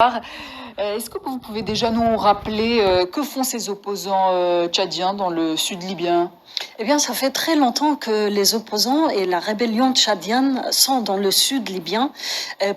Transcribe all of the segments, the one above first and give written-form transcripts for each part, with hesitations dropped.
Est-ce que vous pouvez déjà nous rappeler que font ces opposants tchadiens dans le sud libyen? Eh bien, ça fait très longtemps que les opposants et la rébellion tchadienne sont dans le sud libyen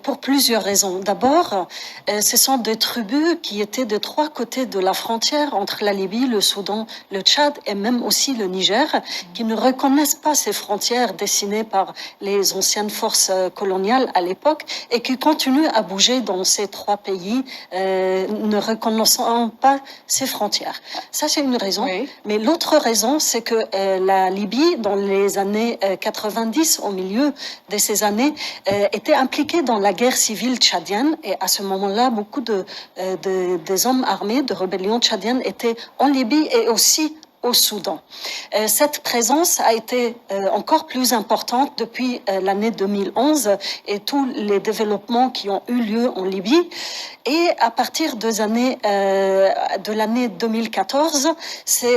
pour plusieurs raisons. D'abord, ce sont des tribus qui étaient de trois côtés de la frontière entre la Libye, le Soudan, le Tchad et même aussi le Niger, qui ne reconnaissent pas ces frontières dessinées par les anciennes forces coloniales à l'époque et qui continuent à bouger dans ces trois pays, ne reconnaissant pas ces frontières. Ça, c'est une raison. Oui. Mais l'autre raison, c'est que la Libye, dans les années 90, au milieu de ces années, était impliquée dans la guerre civile tchadienne. Et à ce moment-là, beaucoup des hommes armés de rébellion tchadienne étaient en Libye et aussi au Soudan. Cette présence a été encore plus importante depuis l'année 2011 et tous les développements qui ont eu lieu en Libye. Et à partir de l'année 2014, ces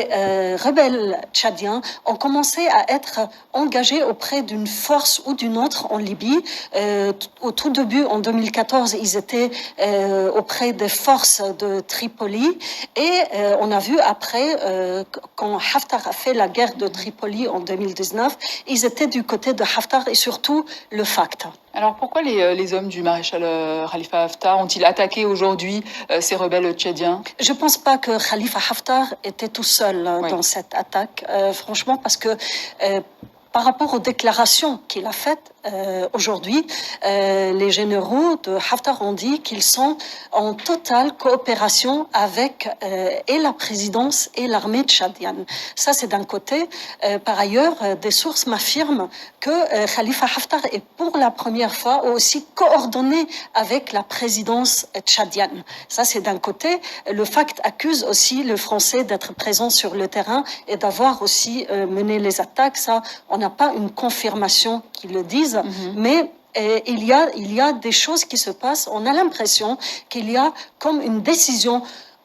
rebelles tchadiens ont commencé à être engagés auprès d'une force ou d'une autre en Libye. Au tout début, en 2014, ils étaient auprès des forces de Tripoli et on a vu après quand Haftar a fait la guerre de Tripoli en 2019, ils étaient du côté de Haftar et surtout le FACT. Alors pourquoi les hommes du maréchal Khalifa Haftar ont-ils attaqué aujourd'hui ces rebelles tchadiens? Je ne pense pas que Khalifa Haftar était tout seul dans cette attaque, franchement, parce que par rapport aux déclarations qu'il a faites aujourd'hui, les généraux de Haftar ont dit qu'ils sont en totale coopération avec et la présidence et l'armée tchadienne. Ça, c'est d'un côté. Par ailleurs, des sources m'affirment que Khalifa Haftar est pour la première fois aussi coordonné avec la présidence tchadienne. Ça, c'est d'un côté. Le FACT accuse aussi le Français d'être présent sur le terrain et d'avoir aussi mené les attaques. Ça, on n'a pas une confirmation qu'ils le disent, mais il y a des choses qui se passent. On a l'impression qu'il y a comme une décision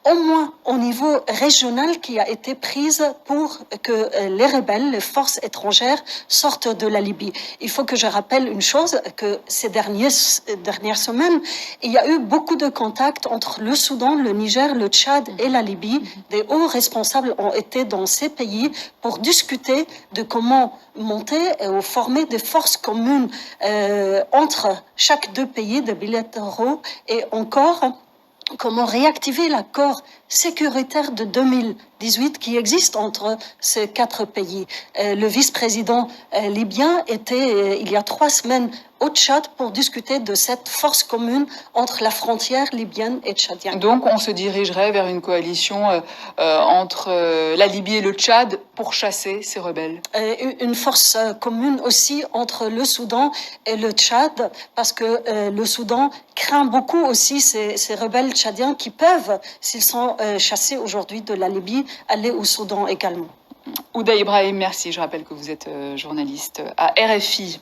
au moins au niveau régional qui a été prise pour que les rebelles, les forces étrangères sortent de la Libye. Il faut que je rappelle une chose, que ces dernières semaines, il y a eu beaucoup de contacts entre le Soudan, le Niger, le Tchad et la Libye. Des hauts responsables ont été dans ces pays pour discuter de comment monter ou former des forces communes entre chaque deux pays de bilatéraux et encore comment réactiver l'accord sécuritaire de 2018 qui existe entre ces quatre pays. Le vice-président libyen était il y a 3 semaines au Tchad pour discuter de cette force commune entre la frontière libyenne et tchadienne. Donc on se dirigerait vers une coalition entre la Libye et le Tchad pour chasser ces rebelles. Une force commune aussi entre le Soudan et le Tchad, parce que le Soudan craint beaucoup aussi ces rebelles tchadiens qui peuvent, s'ils sont chassés aujourd'hui de la Libye, aller au Soudan également. Ouda Ibrahim, merci. Je rappelle que vous êtes journaliste à RFI.